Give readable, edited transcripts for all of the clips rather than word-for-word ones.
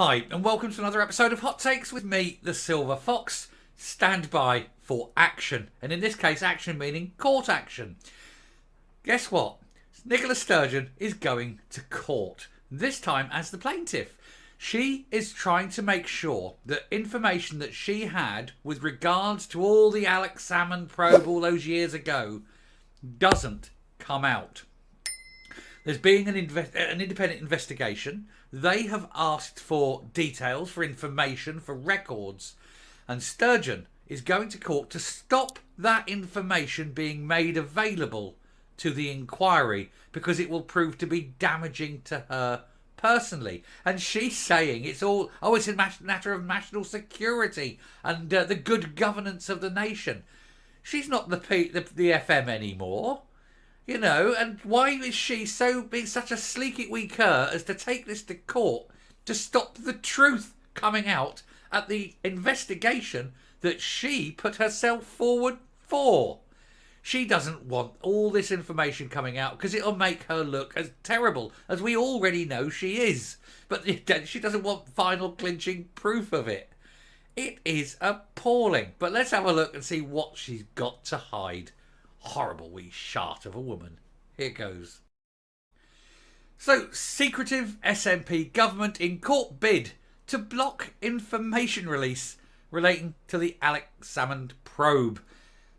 Hi, and welcome to another episode of Hot Takes with me, the Silver Fox. Stand by for action. And in this case, action meaning court action. Guess what? Nicola Sturgeon is going to court, this time as the plaintiff. She is trying to make sure that information that she had with regards to all the Alex Salmond probe all those years ago doesn't come out. There's been an independent investigation. They have asked for details, for information, for records. And Sturgeon is going to court to stop that information being made available to the inquiry because it will prove to be damaging to her personally. And she's saying it's a matter of national security and the good governance of the nation. She's not the FM anymore. You know, and why is she being such a sleeky wee cur as to take this to court to stop the truth coming out at the investigation that she put herself forward for? She doesn't want all this information coming out because it'll make her look as terrible as we already know she is. But she doesn't want final clinching proof of it. It is appalling. But let's have a look and see what she's got to hide. Horrible wee shart of a woman. Here goes. So, secretive SNP government in court bid to block information release relating to the Alex Salmond probe.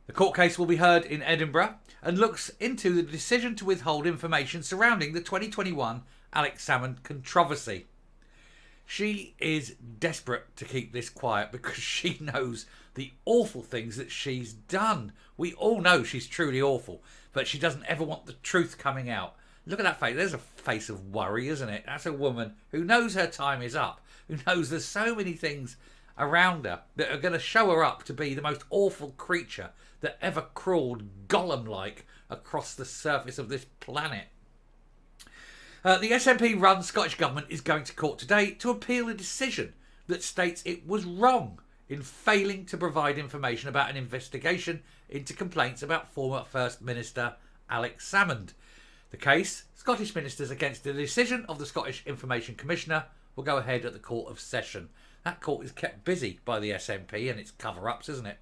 The court case will be heard in Edinburgh and looks into the decision to withhold information surrounding the 2021 Alex Salmond controversy. She is desperate to keep this quiet because she knows the awful things that she's done. We all know she's truly awful, but she doesn't ever want the truth coming out. Look at that face. There's a face of worry, isn't it? That's a woman who knows her time is up, who knows there's so many things around her that are going to show her up to be the most awful creature that ever crawled Gollum-like across the surface of this planet. The SNP-run Scottish Government is going to court today to appeal a decision that states it was wrong in failing to provide information about an investigation into complaints about former First Minister Alex Salmond. The case, Scottish Ministers against the decision of the Scottish Information Commissioner, will go ahead at the Court of Session. That court is kept busy by the SNP and its cover-ups, isn't it?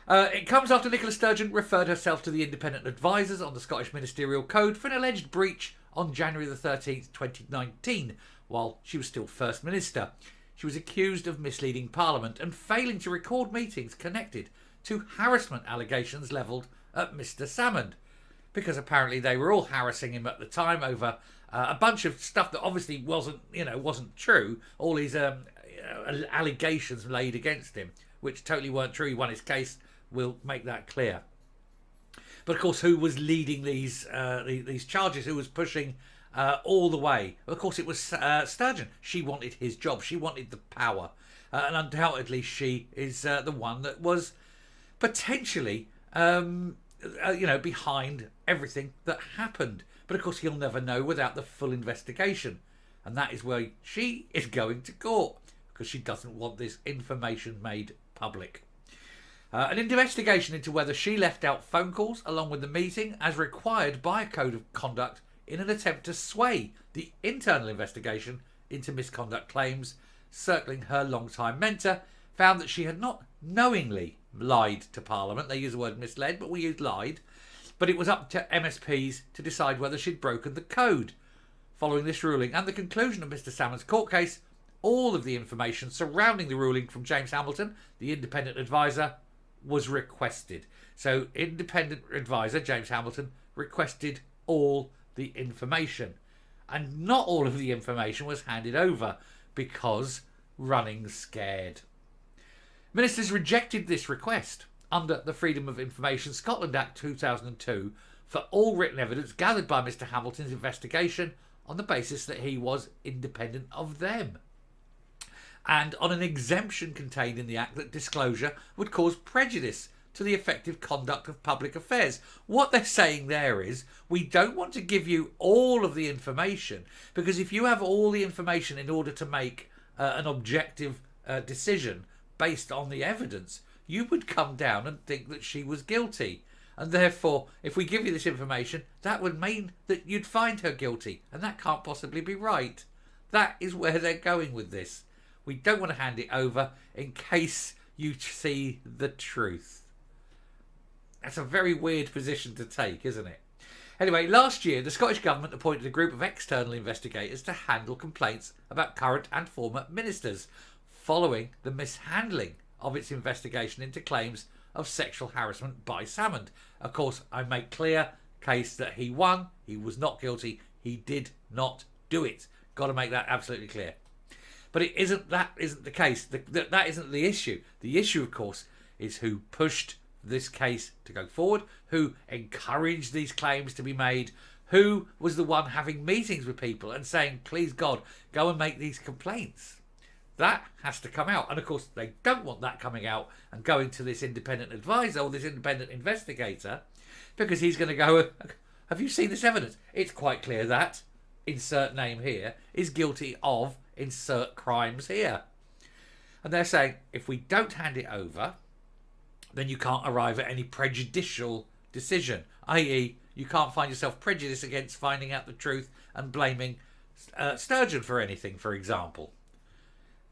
It comes after Nicola Sturgeon referred herself to the independent advisers on the Scottish Ministerial Code for an alleged breach on January the 13th, 2019, while she was still First Minister. She was accused of misleading Parliament and failing to record meetings connected to harassment allegations levelled at Mr Salmond, because apparently they were all harassing him at the time over a bunch of stuff that obviously wasn't true. All these allegations laid against him, which totally weren't true. He won his case. We'll make that clear. But of course, who was leading these charges? Who was pushing all the way? Of course, it was Sturgeon. She wanted his job. She wanted the power, and undoubtedly, she is the one that was potentially, behind everything that happened. But of course, he'll never know without the full investigation, and that is where she is going to court because she doesn't want this information made public. An investigation into whether she left out phone calls along with the meeting as required by a code of conduct in an attempt to sway the internal investigation into misconduct claims circling her long-time mentor found that she had not knowingly lied to Parliament. They use the word misled, but we use lied. But it was up to MSPs to decide whether she'd broken the code. Following this ruling and the conclusion of Mr Salmond's court case, all of the information surrounding the ruling from James Hamilton, the independent advisor, was requested. So independent advisor James Hamilton requested all the information, and not all of the information was handed over because running scared. Ministers rejected this request under the Freedom of Information Scotland Act 2002 for all written evidence gathered by Mr Hamilton's investigation on the basis that he was independent of them, and on an exemption contained in the Act that disclosure would cause prejudice to the effective conduct of public affairs. What they're saying there is, we don't want to give you all of the information, because if you have all the information in order to make an objective decision based on the evidence, you would come down and think that she was guilty. And therefore, if we give you this information, that would mean that you'd find her guilty, and that can't possibly be right. That is where they're going with this. We don't want to hand it over in case you see the truth. That's a very weird position to take, isn't it? Anyway, last year, the Scottish Government appointed a group of external investigators to handle complaints about current and former ministers following the mishandling of its investigation into claims of sexual harassment by Salmond. Of course, I make clear case that he won. He was not guilty. He did not do it. Got to make that absolutely clear. But that isn't the case. That isn't the issue. The issue, of course, is who pushed this case to go forward, who encouraged these claims to be made, who was the one having meetings with people and saying, please God, go and make these complaints. That has to come out. And of course, they don't want that coming out and going to this independent advisor or this independent investigator, because he's going to go, have you seen this evidence? It's quite clear that, insert name here, is guilty of insert crimes here. And they're saying, if we don't hand it over, then you can't arrive at any prejudicial decision, i.e. you can't find yourself prejudiced against finding out the truth and blaming Sturgeon for anything, for example.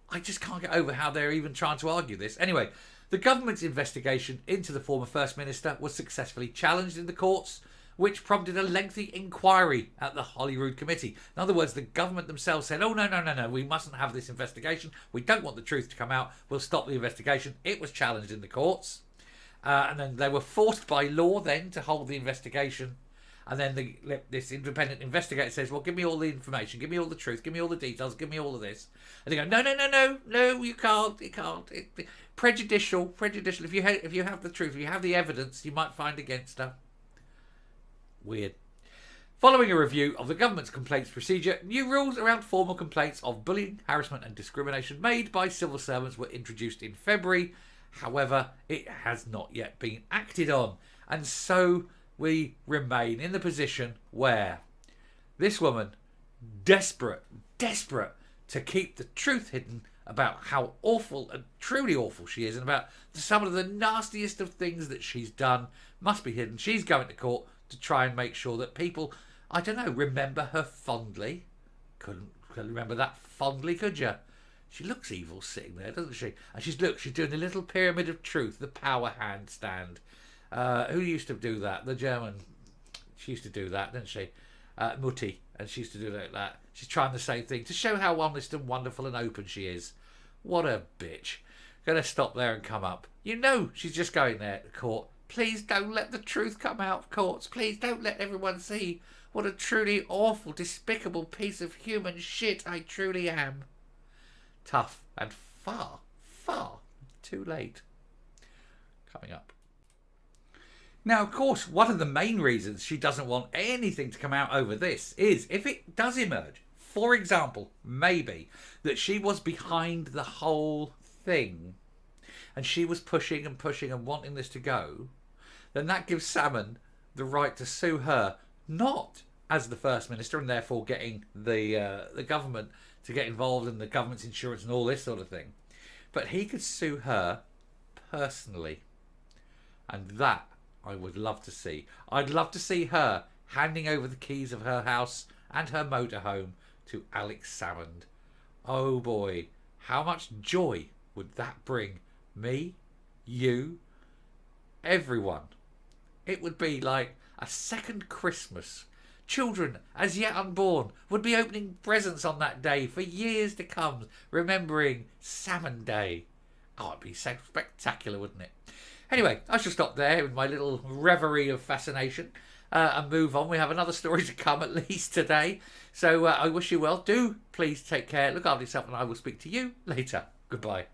I just can't get over how they're even trying to argue this. Anyway, the government's investigation into the former First Minister was successfully challenged in the courts, which prompted a lengthy inquiry at the Holyrood Committee. In other words, the government themselves said, oh, no, we mustn't have this investigation. We don't want the truth to come out. We'll stop the investigation. It was challenged in the courts. And then they were forced by law then to hold the investigation. And then this independent investigator says, well, give me all the information, give me all the truth, give me all the details, give me all of this. And they go, no, you can't. Prejudicial. If you have the truth, if you have the evidence, you might find against her. Weird. Following a review of the government's complaints procedure, new rules around formal complaints of bullying, harassment and discrimination made by civil servants were introduced in February. However, it has not yet been acted on. And so we remain in the position where this woman, desperate to keep the truth hidden about how awful and truly awful she is and about some of the nastiest of things that she's done, must be hidden. She's going to court to try and make sure that people, I don't know, remember her fondly. Couldn't remember that fondly, could you? She looks evil sitting there, doesn't she? And she's doing the little pyramid of truth, the power handstand. Who used to do that? The German. She used to do that, didn't she? Mutti. And she used to do that. She's trying the same thing to show how honest and wonderful and open she is. What a bitch. Gonna stop there and come up. You know she's just going there to court. Please don't let the truth come out of courts. Please don't let everyone see what a truly awful, despicable piece of human shit I truly am. Tough and far too late. Coming up. Now, of course, one of the main reasons she doesn't want anything to come out over this is if it does emerge, for example, maybe, that she was behind the whole thing and she was pushing and wanting this to go, then that gives Salmond the right to sue her, not as the First Minister and therefore getting the government to get involved in the government's insurance and all this sort of thing, but he could sue her personally. And that I would love to see. I'd love to see her handing over the keys of her house and her motorhome to Alex Salmond. Oh boy, how much joy would that bring me, you, everyone? It would be like a second Christmas. Children, as yet unborn, would be opening presents on that day for years to come, remembering Salmon Day. Oh, it'd be so spectacular, wouldn't it? Anyway, I shall stop there with my little reverie of fascination and move on. We have another story to come at least today. So I wish you well. Do please take care, look after yourself, and I will speak to you later. Goodbye.